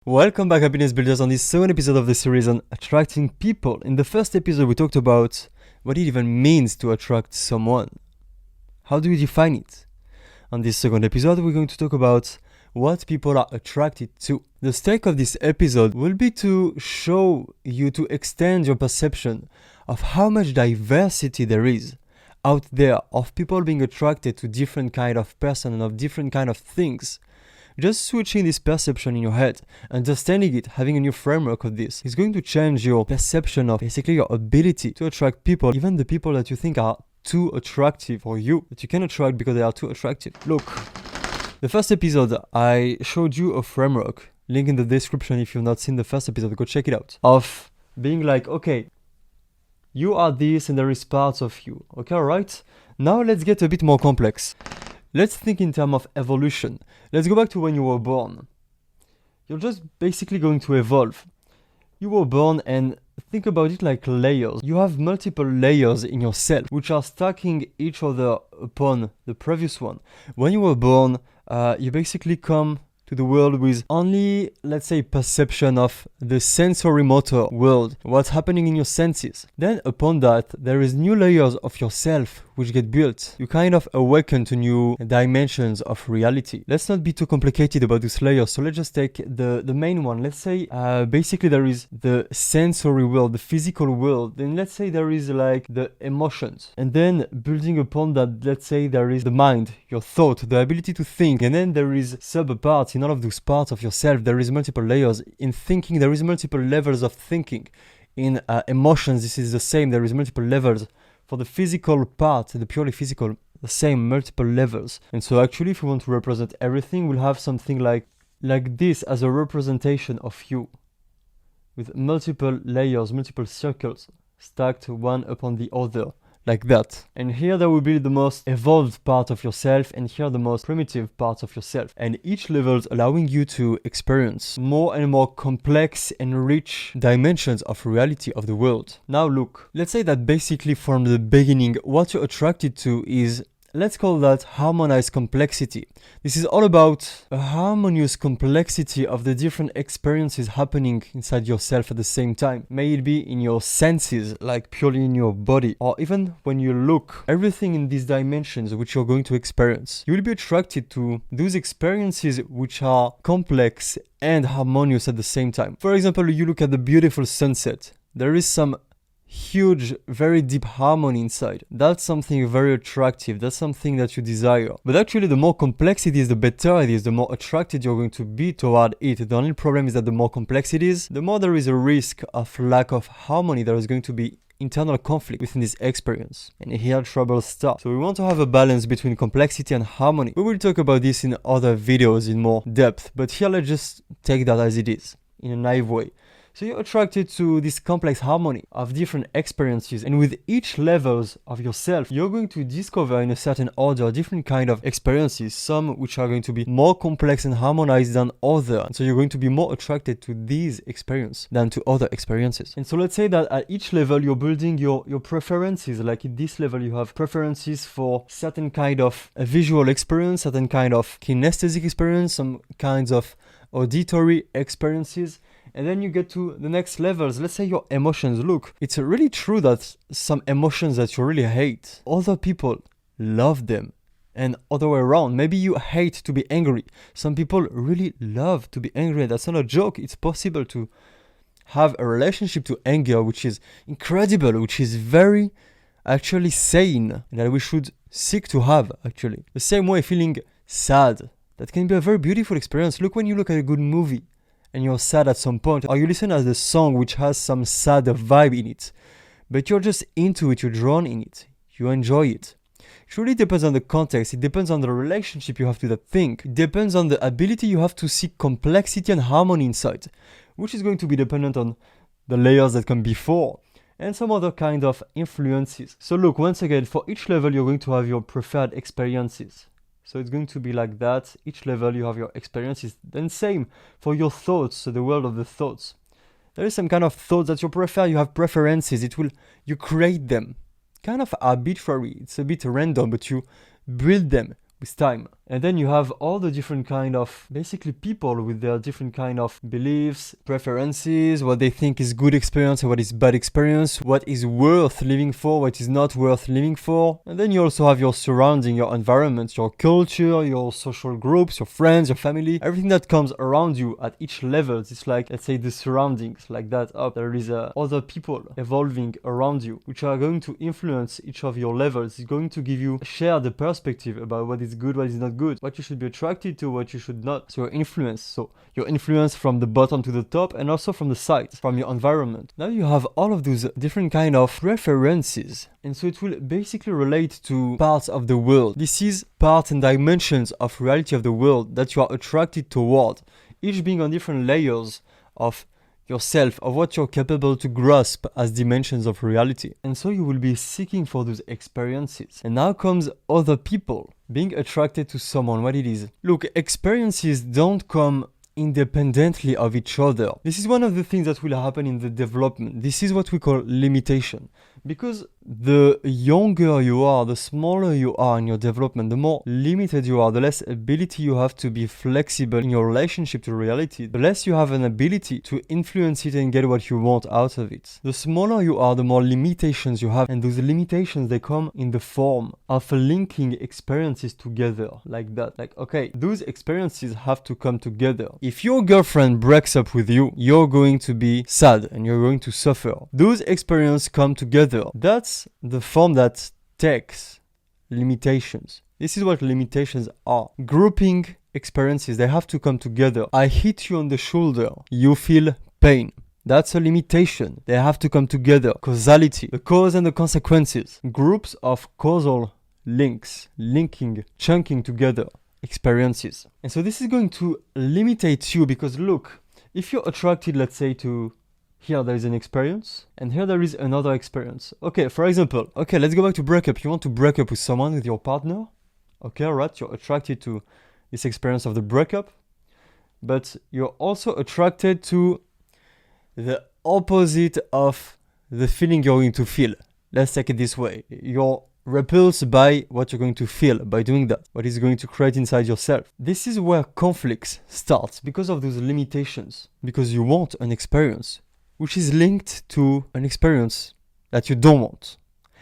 Welcome back, happiness builders, on this second episode of the series on attracting people. In the first episode, we talked about what it even means to attract someone. How do you define it? On this second episode, we're going to talk about what people are attracted to. The stake of this episode will be to show you, to extend your perception of how much diversity there is out there of people being attracted to different kind of person and of different kind of things. Just switching this perception in your head, understanding it, having a new framework of this is going to change your perception of basically your ability to attract people, even the people that you think are too attractive for you, that you can attract because they are too attractive. Look, the first episode I showed you a framework, link in the description if you've not seen the first episode, go check it out, of being like, okay, you are this and there is parts of you, okay, alright? Now let's get a bit more complex. Let's think in terms of evolution. Let's go back to when you were born. You're just basically going to evolve. You were born and think about it like layers. You have multiple layers in yourself which are stacking each other upon the previous one. When you were born, you basically come to the world with only, let's say, perception of the sensory motor world, what's happening in your senses. Then upon that, there is new layers of yourself which get built. You kind of awaken to new dimensions of reality. Let's not be too complicated about this layer, so let's just take the main one. Let's say basically there is the sensory world, the physical world. Then let's say there is like the emotions. And then building upon that, let's say there is the mind, your thought, the ability to think. And then there is sub-parts. In all of those parts of yourself, there is multiple layers. In thinking, there is multiple levels of thinking. In emotions, this is the same. There is multiple levels. For the physical part, the purely physical, the same, multiple levels. And so actually, if we want to represent everything, we'll have something like this as a representation of you, with multiple layers, multiple circles, stacked one upon the other, like that. And here there will be the most evolved part of yourself, and here the most primitive part of yourself. And each level is allowing you to experience more and more complex and rich dimensions of reality of the world. Now look, let's say that basically from the beginning, what you're attracted to is, let's call that harmonized complexity. This is all about a harmonious complexity of the different experiences happening inside yourself at the same time. May it be in your senses, like purely in your body, or even when you look, everything in these dimensions which you're going to experience. You will be attracted to those experiences which are complex and harmonious at the same time. For example, you look at the beautiful sunset. There is some huge, very deep harmony inside. That's something very attractive. That's something that you desire. But actually, the more complex it is, the better it is, the more attracted you're going to be toward it. The only problem is that the more complex it is, the more there is a risk of lack of harmony. There is going to be internal conflict within this experience. And here trouble starts. So we want to have a balance between complexity and harmony. We will talk about this in other videos in more depth. But here, let's just take that as it is, in a naive way. So you're attracted to this complex harmony of different experiences, and with each levels of yourself, you're going to discover in a certain order different kind of experiences, some which are going to be more complex and harmonized than others. So you're going to be more attracted to these experiences than to other experiences. And so let's say that at each level, you're building your preferences. Like at this level, you have preferences for certain kind of visual experience, certain kind of kinesthetic experience, some kinds of auditory experiences. And then you get to the next levels. Let's say your emotions. Look, it's really true that some emotions that you really hate, other people love them. And other way around, maybe you hate to be angry. Some people really love to be angry. That's not a joke. It's possible to have a relationship to anger, which is incredible, which is very actually sane, and that we should seek to have, actually. The same way, feeling sad. That can be a very beautiful experience. Look, when you look at a good movie, and you're sad at some point, or you listen to the song which has some sad vibe in it, but you're just into it, you're drawn in it, you enjoy it. It really depends on the context, it depends on the relationship you have to that thing, it depends on the ability you have to see complexity and harmony inside, which is going to be dependent on the layers that come before, and some other kind of influences. So look, once again, for each level you're going to have your preferred experiences. So it's going to be like that. Each level you have your experiences. Then same for your thoughts, so the world of the thoughts. There is some kind of thoughts that you prefer, you have preferences. You create them. Kind of arbitrary. It's a bit random, but you build them with time. And then you have all the different kind of basically people with their different kind of beliefs, preferences, what they think is good experience and what is bad experience, what is worth living for, what is not worth living for. And then you also have your surrounding, your environment, your culture, your social groups, your friends, your family, everything that comes around you at each level. It's like, let's say, the surroundings like that up. There is other people evolving around you, which are going to influence each of your levels. It's going to give you share the perspective about what is good, what is not good, what you should be attracted to, what you should not. So your influence from the bottom to the top, and also from the side, from your environment. Now you have all of those different kind of preferences, and so it will basically relate to parts of the world. This is parts and dimensions of reality of the world that you are attracted toward, each being on different layers of yourself, of what you're capable to grasp as dimensions of reality. And so you will be seeking for those experiences. And now comes other people, being attracted to someone, what it is. Look, experiences don't come independently of each other. This is one of the things that will happen in the development. This is what we call limitation. Because the younger you are, the smaller you are in your development, the more limited you are, the less ability you have to be flexible in your relationship to reality, the less you have an ability to influence it and get what you want out of it. The smaller you are, the more limitations you have, and those limitations, they come in the form of linking experiences together like that. Like, okay, those experiences have to come together. If your girlfriend breaks up with you, you're going to be sad and you're going to suffer. Those experiences come together. That's the form that takes limitations. This is what limitations are. Grouping experiences, they have to come together. I hit you on the shoulder, you feel pain. That's a limitation. They have to come together. Causality, the cause and the consequences. Groups of causal links, linking, chunking together experiences. And so this is going to limitate you because look, if you're attracted, let's say, to here there is an experience, and here there is another experience. Okay, for example, okay, let's go back to breakup. You want to break up with someone, with your partner. Okay, alright, you're attracted to this experience of the breakup, but you're also attracted to the opposite of the feeling you're going to feel. Let's take it this way. You're repulsed by what you're going to feel by doing that, what is going to create inside yourself. This is where conflicts starts because of those limitations, because you want an experience which is linked to an experience that you don't want.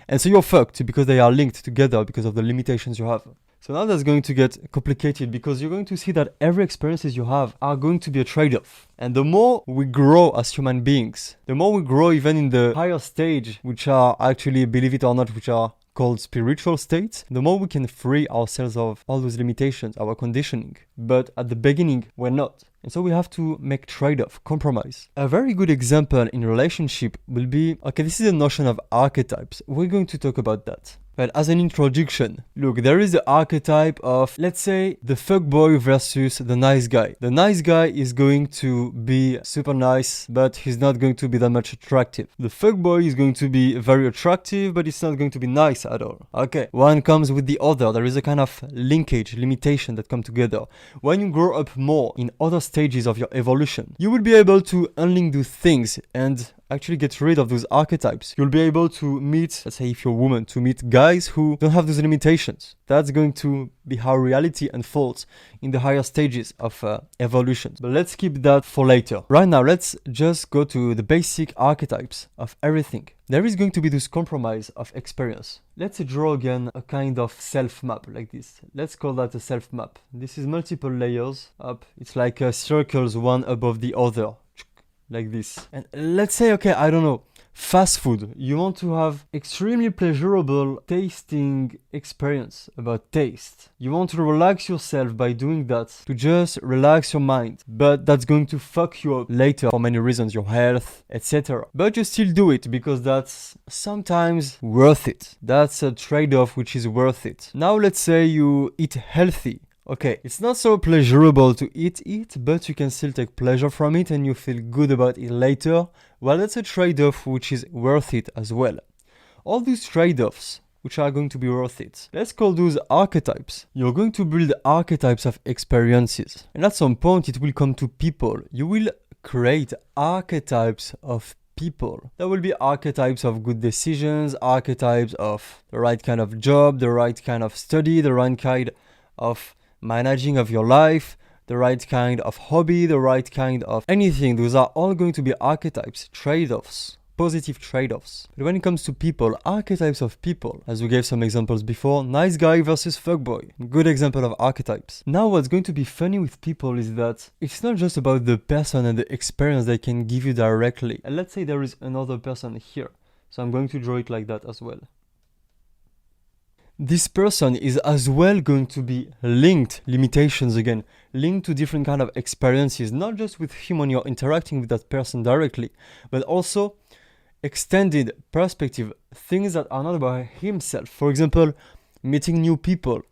And so you're fucked because they are linked together because of the limitations you have. So now that's going to get complicated because you're going to see that every experiences you have are going to be a trade-off. And the more we grow as human beings, the more we grow even in the higher stage, which are actually, believe it or not, which are called spiritual states, the more we can free ourselves of all those limitations, our conditioning. But at the beginning, we're not. And so we have to make trade-off, compromise. A very good example in relationship will be, okay, this is a notion of archetypes. We're going to talk about that. But as an introduction, look, there is the archetype of, let's say, the fuckboy versus the nice guy. The nice guy is going to be super nice, but he's not going to be that much attractive. The fuckboy is going to be very attractive, but it's not going to be nice at all. Okay, one comes with the other. There is a kind of linkage, limitation that come together. When you grow up more in other stages of your evolution, you will be able to unlink those things and actually get rid of those archetypes. You'll be able to meet, let's say if you're a woman, to meet guys who don't have those limitations. That's going to be how reality unfolds in the higher stages of evolution. But let's keep that for later. Right now, let's just go to the basic archetypes of everything. There is going to be this compromise of experience. Let's draw again a kind of self map like this. Let's call that a self map. This is multiple layers up. It's like circles one above the other. Like this. And let's say, okay, I don't know, fast food. You want to have extremely pleasurable tasting experience about taste. You want to relax yourself by doing that, to just relax your mind. But that's going to fuck you up later for many reasons, your health, etc. But you still do it because that's sometimes worth it. That's a trade-off which is worth it. Now let's say you eat healthy. Okay, it's not so pleasurable to eat it, but you can still take pleasure from it and you feel good about it later. Well, that's a trade-off which is worth it as well. All these trade-offs which are going to be worth it. Let's call those archetypes. You're going to build archetypes of experiences. And at some point it will come to people. You will create archetypes of people. There will be archetypes of good decisions, archetypes of the right kind of job, the right kind of study, the right kind of managing of your life, the right kind of hobby, the right kind of anything. Those are all going to be archetypes, trade-offs, positive trade-offs. But when it comes to people, archetypes of people, as we gave some examples before, nice guy versus fuckboy, good example of archetypes. Now what's going to be funny with people is that it's not just about the person and the experience they can give you directly. And let's say there is another person here. So I'm going to draw it like that as well. This person is as well going to be linked, limitations again, linked to different kind of experiences, not just with him when you're interacting with that person directly, but also extended perspective, things that are not about himself. For example, meeting new people.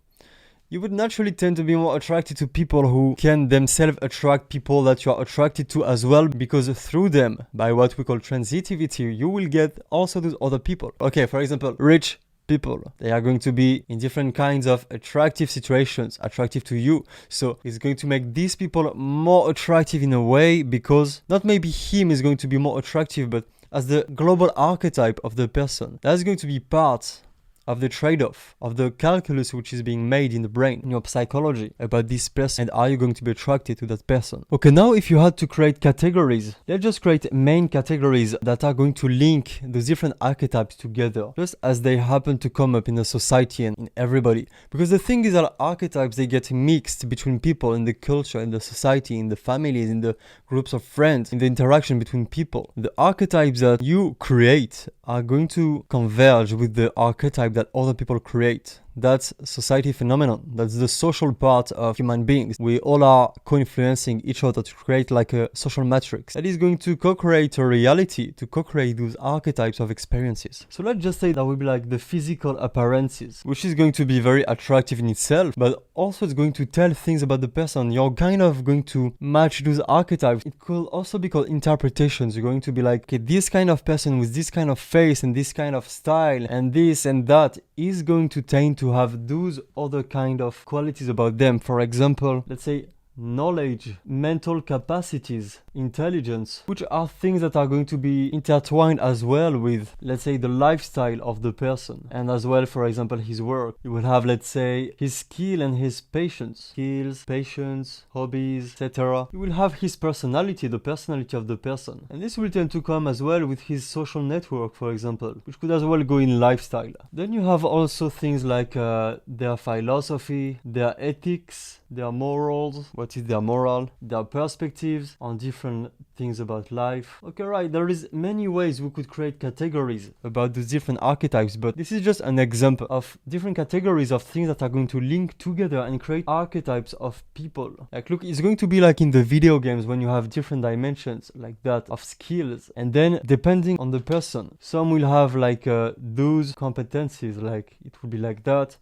You would naturally tend to be more attracted to people who can themselves attract people that you are attracted to as well, because through them, by what we call transitivity, you will get also those other people. Okay, for example, rich people. They are going to be in different kinds of attractive situations, attractive to you. So it's going to make these people more attractive in a way, because not maybe him is going to be more attractive, but as the global archetype of the person, that's going to be part of the trade-off, of the calculus which is being made in the brain, in your psychology, about this person, and are you going to be attracted to that person. Okay, now if you had to create categories, let's just create main categories that are going to link those different archetypes together, just as they happen to come up in the society and in everybody. Because the thing is that archetypes, they get mixed between people, in the culture, in the society, in the families, in the groups of friends, in the interaction between people. The archetypes that you create are going to converge with the archetype that other people create. That's society phenomenon. That's the social part of human beings. We all are co-influencing each other to create like a social matrix that is going to co-create a reality, to co-create those archetypes of experiences. So let's just say that will be like the physical appearances, which is going to be very attractive in itself, but also it's going to tell things about the person. You're kind of going to match those archetypes. It could also be called interpretations. You're going to be like, okay, this kind of person with this kind of face and this kind of style and this and that is going to tend to have those other kind of qualities about them. For example, let's say knowledge, mental capacities, intelligence, which are things that are going to be intertwined as well with, let's say, the lifestyle of the person, and as well, for example, his work. You will have, let's say, his skill and his patience, skills, patience, hobbies, etc. You will have his personality, the personality of the person, and this will tend to come as well with his social network, for example, which could as well go in lifestyle. Then you have also things like their philosophy, their ethics, their morals, what is their moral, their perspectives on different things about life. Okay, right, there is many ways we could create categories about these different archetypes, but this is just an example of different categories of things that are going to link together and create archetypes of people. Like, look, it's going to be like in the video games when you have different dimensions like that of skills, and then depending on the person, some will have like those competencies, like it will be like that,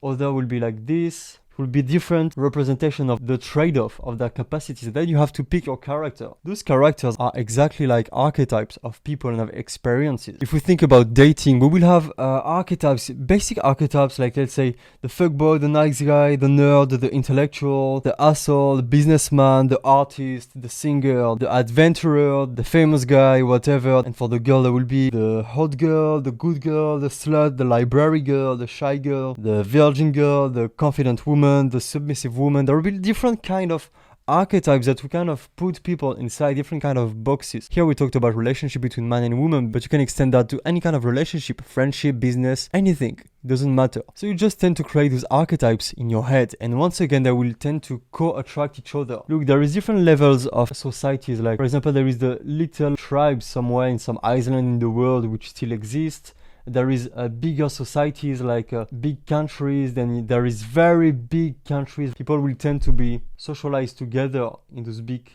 other will be like this. Will be different representation of the trade-off of their capacities. Then you have to pick your character. Those characters are exactly like archetypes of people and of experiences. If we think about dating, we will have archetypes, basic archetypes, like let's say the fuckboy, the nice guy, the nerd, the intellectual, the asshole, the businessman, the artist, the singer, the adventurer, the famous guy, whatever. And for the girl, there will be the hot girl, the good girl, the slut, the library girl, the shy girl, the virgin girl, the confident woman, the submissive woman. There will be different kind of archetypes that we kind of put people inside different kind of boxes. Here we talked about relationship between man and woman, but you can extend that to any kind of relationship, friendship, business, anything. Doesn't matter. So you just tend to create those archetypes in your head, and once again they will tend to co-attract each other. Look, there is different levels of societies. Like, for example, there is the little tribes somewhere in some island in the world which still exist. There is bigger societies like big countries, then there is very big countries. People will tend to be socialized together in those big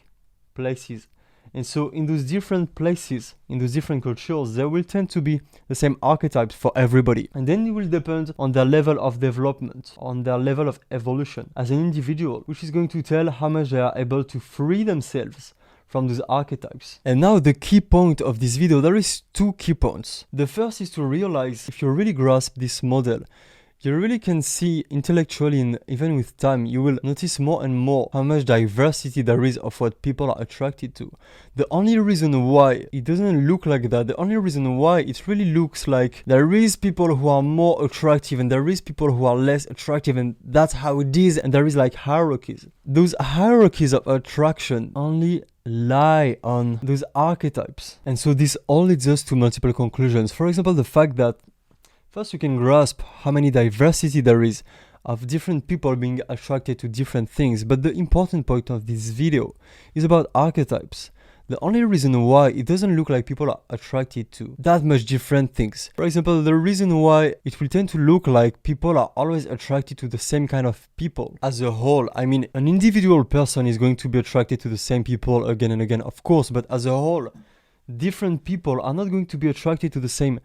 places. And so in those different places, in those different cultures, there will tend to be the same archetypes for everybody. And then it will depend on their level of development, on their level of evolution as an individual, which is going to tell how much they are able to free themselves from those archetypes. And now the key point of this video, there is two key points. The first is to realize, if you really grasp this model, you really can see intellectually, and even with time, you will notice more and more how much diversity there is of what people are attracted to. The only reason why it doesn't look like that, the only reason why it really looks like there is people who are more attractive and there is people who are less attractive, and that's how it is, and there is like hierarchies. Those hierarchies of attraction only lie on those archetypes. And so this all leads us to multiple conclusions. For example, the fact that first, you can grasp how many diversity there is of different people being attracted to different things. But the important point of this video is about archetypes. The only reason why it doesn't look like people are attracted to that much different things. For example, the reason why it will tend to look like people are always attracted to the same kind of people as a whole. I mean, an individual person is going to be attracted to the same people again and again, of course, but as a whole, different people are not going to be attracted to the same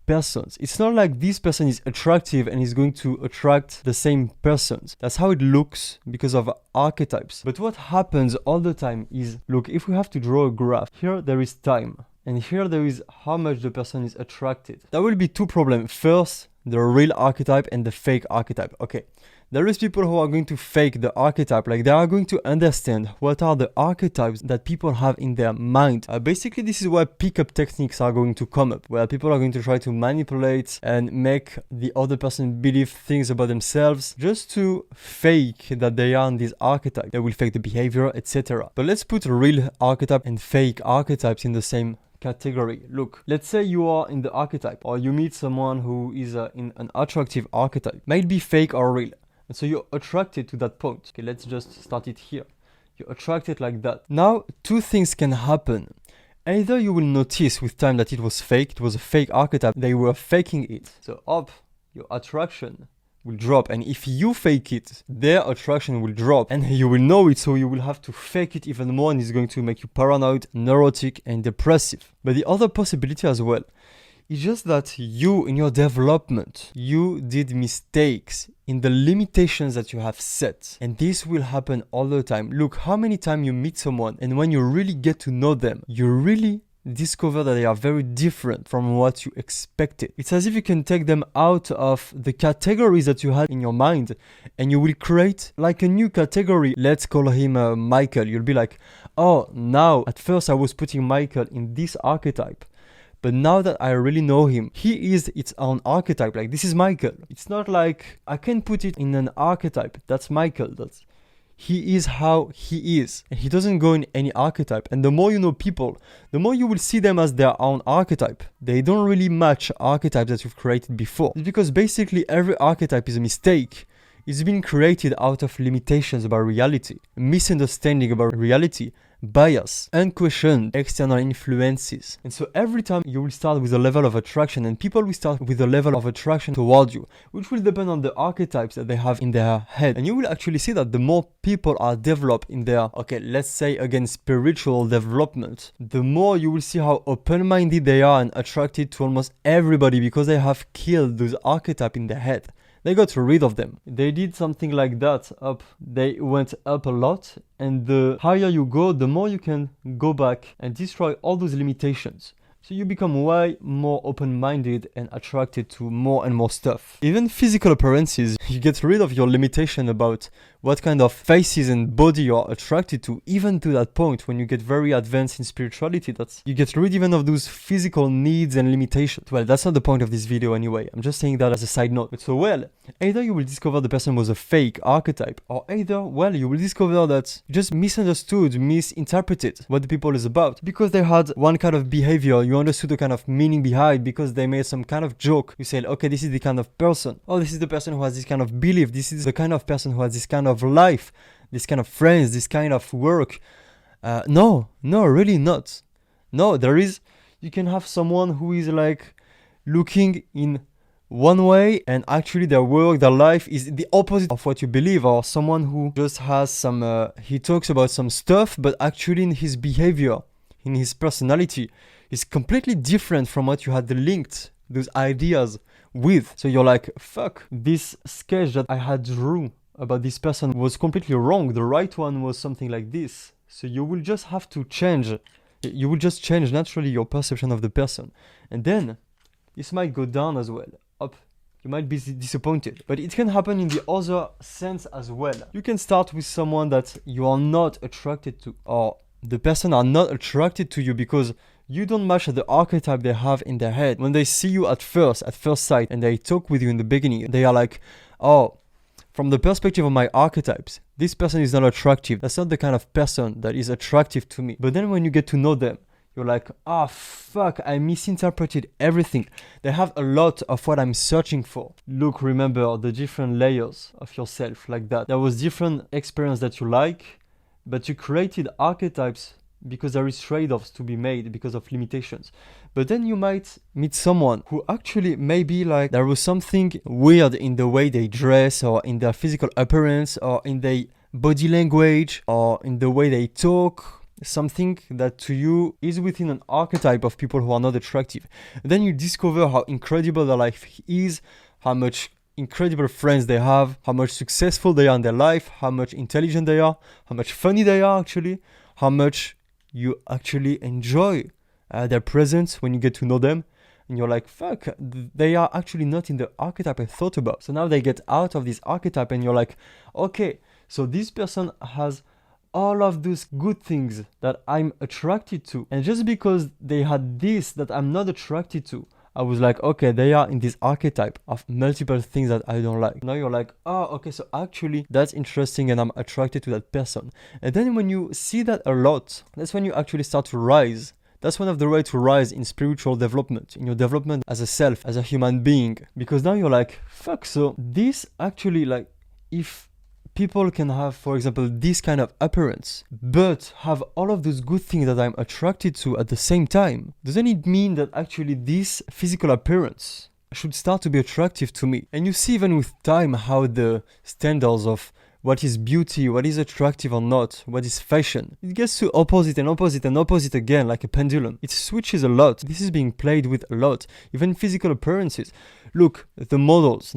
persons. It's not like this person is attractive and is going to attract the same persons. That's how it looks because of archetypes. But what happens all the time is, look, if we have to draw a graph, here there is time, and here there is how much the person is attracted. There will be two problems. First, the real archetype and the fake archetype. Okay, there is people who are going to fake the archetype, like they are going to understand what are the archetypes that people have in their mind. Basically, this is where pickup techniques are going to come up, where people are going to try to manipulate and make the other person believe things about themselves just to fake that they are in this archetype. They will fake the behavior, etc. But let's put real archetype and fake archetypes in the same category. Look, let's say you are in the archetype, or you meet someone who is in an attractive archetype. Might be fake or real. And so you're attracted to that point. Okay, let's just start it here. You're attracted like that. Now, two things can happen. Either you will notice with time that it was fake, it was a fake archetype, they were faking it. So up, your attraction will drop. And if you fake it, their attraction will drop. And you will know it, so you will have to fake it even more, and it's going to make you paranoid, neurotic, and depressive. But the other possibility as well, it's just that you, in your development, you did mistakes in the limitations that you have set. And this will happen all the time. Look, how many times you meet someone, and when you really get to know them, you really discover that they are very different from what you expected. It's as if you can take them out of the categories that you had in your mind, and you will create like a new category. Let's call him Michael. You'll be like, oh, now, at first I was putting Michael in this archetype. But now that I really know him, he is its own archetype. Like, this is Michael. It's not like I can put it in an archetype. That's Michael. He is how he is. And he doesn't go in any archetype. And the more you know people, the more you will see them as their own archetype. They don't really match archetypes that you've created before. It's because basically every archetype is a mistake. It's been created out of limitations about reality, misunderstanding about reality, bias, unquestioned external influences. And so every time you will start with a level of attraction, and people will start with a level of attraction toward you, which will depend on the archetypes that they have in their head. And you will actually see that the more people are developed in their, okay, let's say again, spiritual development, the more you will see how open-minded they are and attracted to almost everybody, because they have killed those archetypes in their head. They got rid of them. They did something like that up. They went up a lot, and the higher you go, the more you can go back and destroy all those limitations. So you become way more open-minded and attracted to more and more stuff. Even physical appearances, you get rid of your limitation about what kind of faces and body you are attracted to, even to that point when you get very advanced in spirituality. You get rid even of those physical needs and limitations. Well, that's not the point of this video anyway. I'm just saying that as a side note. But so, well, either you will discover the person was a fake archetype, or either, well, you will discover that you just misunderstood, misinterpreted what the people is about. Because they had one kind of behavior, you understood the kind of meaning behind, because they made some kind of joke. You said, okay, this is the kind of person. Oh, this is the person who has this kind of belief. This is the kind of person who has this kind of life, this kind of friends, this kind of work. No, really not. No, you can have someone who is like looking in one way, and actually their work, their life is the opposite of what you believe. Or someone who just has some, he talks about some stuff, but actually in his behavior, in his personality, is completely different from what you had linked those ideas with. So you're like, fuck, this sketch that I had drew about this person was completely wrong. The right one was something like this. So you will just have to change. You will just change naturally your perception of the person. And then this might go down as well. Up, You might be disappointed. But it can happen in the other sense as well. You can start with someone that you are not attracted to, or the person are not attracted to you because you don't match the archetype they have in their head. When they see you at first sight, and they talk with you in the beginning, they are like, oh, from the perspective of my archetypes, this person is not attractive. That's not the kind of person that is attractive to me. But then when you get to know them, you're like, ah, fuck, I misinterpreted everything. They have a lot of what I'm searching for. Look, remember the different layers of yourself like that. There was different experience that you like, but you created archetypes because there is trade-offs to be made because of limitations. But then you might meet someone who actually maybe like there was something weird in the way they dress, or in their physical appearance, or in their body language, or in the way they talk. Something that to you is within an archetype of people who are not attractive. And then you discover how incredible their life is, how much incredible friends they have, how much successful they are in their life, how much intelligent they are, how much funny they are actually, how much you actually enjoy their presence when you get to know them. And you're like, fuck, they are actually not in the archetype I thought about. So now they get out of this archetype and you're like, okay, so this person has all of those good things that I'm attracted to. And just because they had this that I'm not attracted to, I was like, okay, they are in this archetype of multiple things that I don't like. Now you're like, oh, okay, so actually that's interesting and I'm attracted to that person. And then when you see that a lot, that's when you actually start to rise. That's one of the ways to rise in spiritual development, in your development as a self, as a human being. Because now you're like, fuck, so this actually, like, if people can have, for example, this kind of appearance, but have all of those good things that I'm attracted to at the same time, doesn't it mean that actually this physical appearance should start to be attractive to me? And you see even with time how the standards of what is beauty, what is attractive or not, what is fashion, it gets to opposite and opposite and opposite again, like a pendulum. It switches a lot. This is being played with a lot, even physical appearances. Look, the models.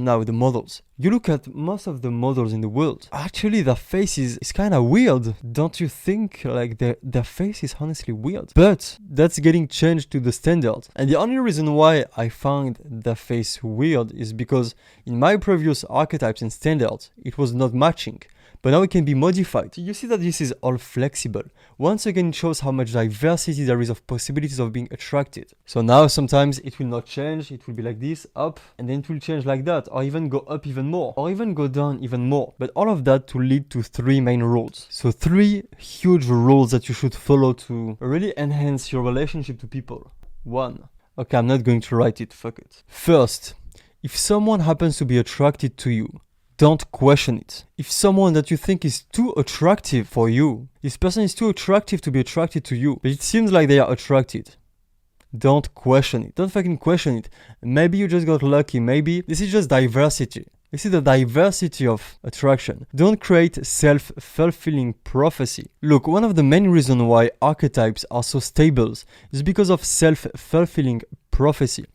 You look at most of the models in the world. Actually, their face is kind of weird. Don't you think? Like, their face is honestly weird. But that's getting changed to the standard. And the only reason why I find their face weird is because in my previous archetypes and standards, it was not matching. But now it can be modified. You see that this is all flexible. Once again, it shows how much diversity there is of possibilities of being attracted. So now sometimes it will not change. It will be like this, up, and then it will change like that, or even go up even more, or even go down even more. But all of that to lead to 3 main rules. So 3 huge rules that you should follow to really enhance your relationship to people. 1. Okay, I'm not going to write it, fuck it. First, if someone happens to be attracted to you, don't question it. If someone that you think is too attractive for you, this person is too attractive to be attracted to you, but it seems like they are attracted, don't question it. Don't fucking question it. Maybe you just got lucky. Maybe this is just diversity. This is the diversity of attraction. Don't create self-fulfilling prophecy. Look, one of the main reasons why archetypes are so stable is because of self-fulfilling prophecy.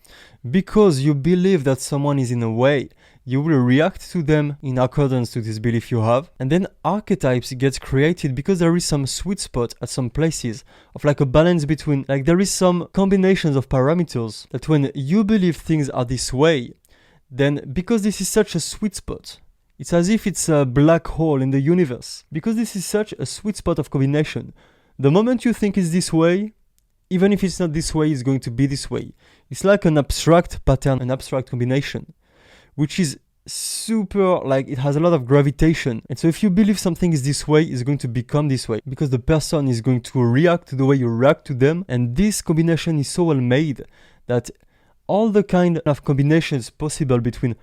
Because you believe that someone is in a way, you will react to them in accordance to this belief you have. And then archetypes get created because there is some sweet spot at some places of like a balance between, like there is some combinations of parameters that when you believe things are this way, then because this is such a sweet spot, it's as if it's a black hole in the universe. Because this is such a sweet spot of combination, the moment you think it's this way, even if it's not this way, it's going to be this way. It's like an abstract pattern, an abstract combination, which is super, like it has a lot of gravitation. And so if you believe something is this way, it's going to become this way because the person is going to react to the way you react to them. And this combination is so well made that all the kind of combinations possible between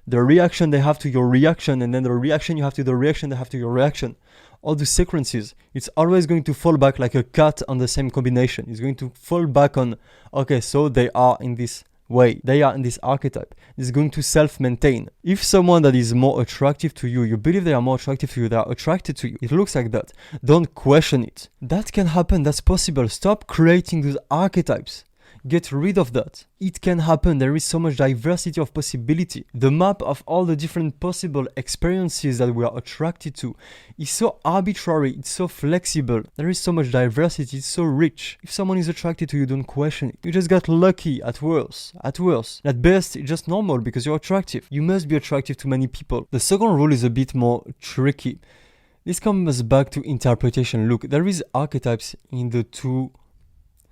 the reaction they have to your reaction and then the reaction you have to the reaction they have to your reaction, all the sequences, it's always going to fall back like a cat on the same combination. It's going to fall back on, okay, so they are in this way, they are in this archetype. It's going to self-maintain. If someone that is more attractive to you, you believe they are more attractive to you, they are attracted to you, it looks like that. Don't question it. That can happen, that's possible. Stop creating those archetypes. Get rid of that. It can happen. There is so much diversity of possibility. The map of all the different possible experiences that we are attracted to is so arbitrary, it's so flexible. There is so much diversity, it's so rich. If someone is attracted to you, don't question it. You just got lucky at worst. At worst. At best, it's just normal because you're attractive. You must be attractive to many people. The second rule is a bit more tricky. This comes back to interpretation. Look, there is archetypes in the two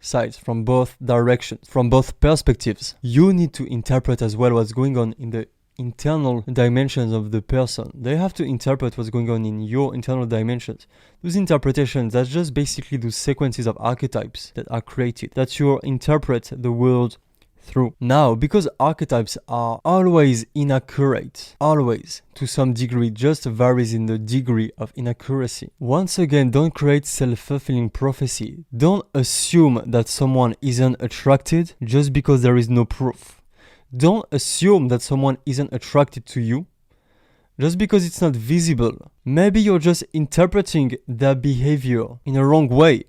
sides, from both directions, from both perspectives. You need to interpret as well what's going on in the internal dimensions of the person. They have to interpret what's going on in your internal dimensions. Those interpretations, that's just basically those sequences of archetypes that are created, that you interpret the world through. Now, because archetypes are always inaccurate, always, to some degree, just varies in the degree of inaccuracy. Once again, don't create self-fulfilling prophecy. Don't assume that someone isn't attracted just because there is no proof. Don't assume that someone isn't attracted to you just because it's not visible. Maybe you're just interpreting their behavior in a wrong way,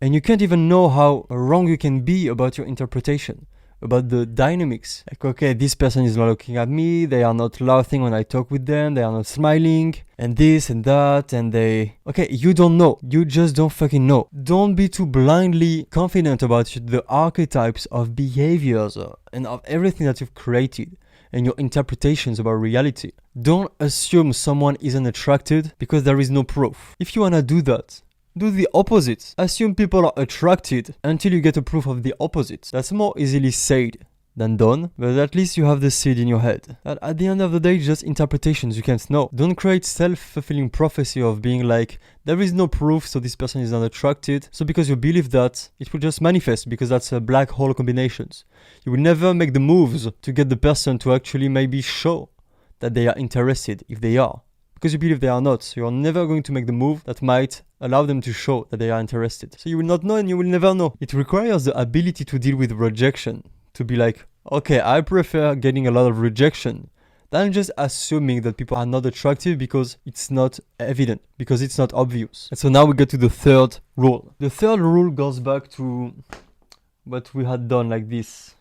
and you can't even know how wrong you can be about your interpretation, about the dynamics. Like, okay, this person is not looking at me, they are not laughing when I talk with them, they are not smiling, and this and that, and they... Okay, you don't know. You just don't fucking know. Don't be too blindly confident about the archetypes of behaviors and of everything that you've created and your interpretations about reality. Don't assume someone isn't attracted because there is no proof. If you wanna do that, do the opposite. Assume people are attracted until you get a proof of the opposite. That's more easily said than done, but at least you have the seed in your head. That at the end of the day, it's just interpretations, you can't know. Don't create self-fulfilling prophecy of being like, there is no proof, so this person is not attracted. So because you believe that, it will just manifest, because that's a black hole combinations. You will never make the moves to get the person to actually maybe show that they are interested, if they are. Because you believe they are not, so you're never going to make the move that might allow them to show that they are interested. So you will not know and you will never know. It requires the ability to deal with rejection, to be like, okay, I prefer getting a lot of rejection than just assuming that people are not attractive because it's not evident, because it's not obvious. And so now we get to the third rule. The third rule goes back to what we had done like this.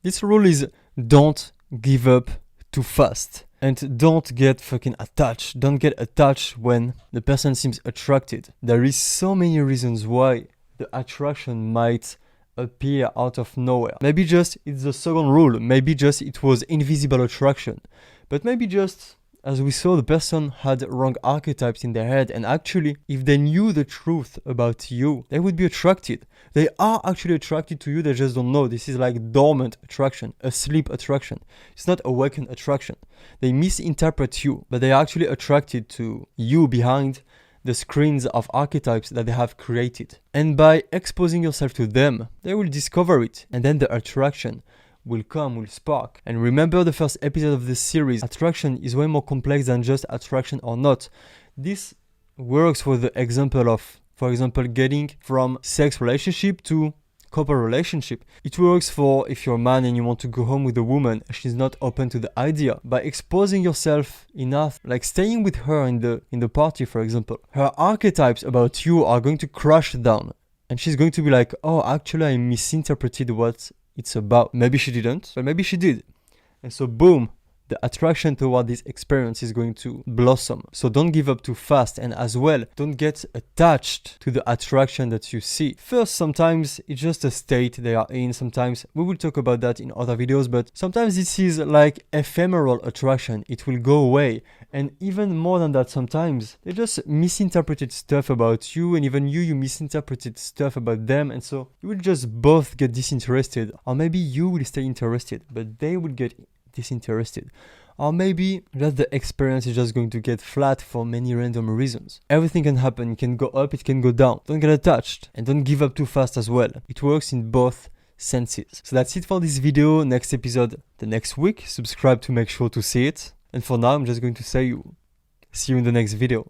This rule is don't give up too fast. And don't get fucking attached. Don't get attached when the person seems attracted. There is so many reasons why the attraction might appear out of nowhere. Maybe just it's the second rule. Maybe just it was invisible attraction. But maybe just, as we saw, the person had wrong archetypes in their head, and actually, if they knew the truth about you, they would be attracted. They are actually attracted to you, they just don't know. This is like dormant attraction, asleep attraction. It's not awakened attraction. They misinterpret you, but they are actually attracted to you behind the screens of archetypes that they have created. And by exposing yourself to them, they will discover it, and then the attraction will come, will spark. And remember the first episode of this series, attraction is way more complex than just attraction or not. This works for the example of, for example, getting from sex relationship to couple relationship. It works for if you're a man and you want to go home with a woman, she's not open to the idea. By exposing yourself enough, like staying with her in the party, for example, her archetypes about you are going to crash down. And she's going to be like, oh, actually I misinterpreted what it's about. Maybe she didn't, but maybe she did. And so boom, the attraction toward this experience is going to blossom. So don't give up too fast, and as well, don't get attached to the attraction that you see. First, sometimes it's just a state they are in. Sometimes we will talk about that in other videos, but sometimes this is like ephemeral attraction. It will go away. And even more than that, sometimes they just misinterpreted stuff about you, and even you misinterpreted stuff about them. And so you will just both get disinterested, or maybe you will stay interested, but they will get disinterested. Or maybe just the experience is just going to get flat for many random reasons. Everything can happen. It can go up, it can go down. Don't get attached, and don't give up too fast as well. It works in both senses. So that's it for this video. Next episode the next week. Subscribe to make sure to see it. And for now, I'm just going to say see you in the next video.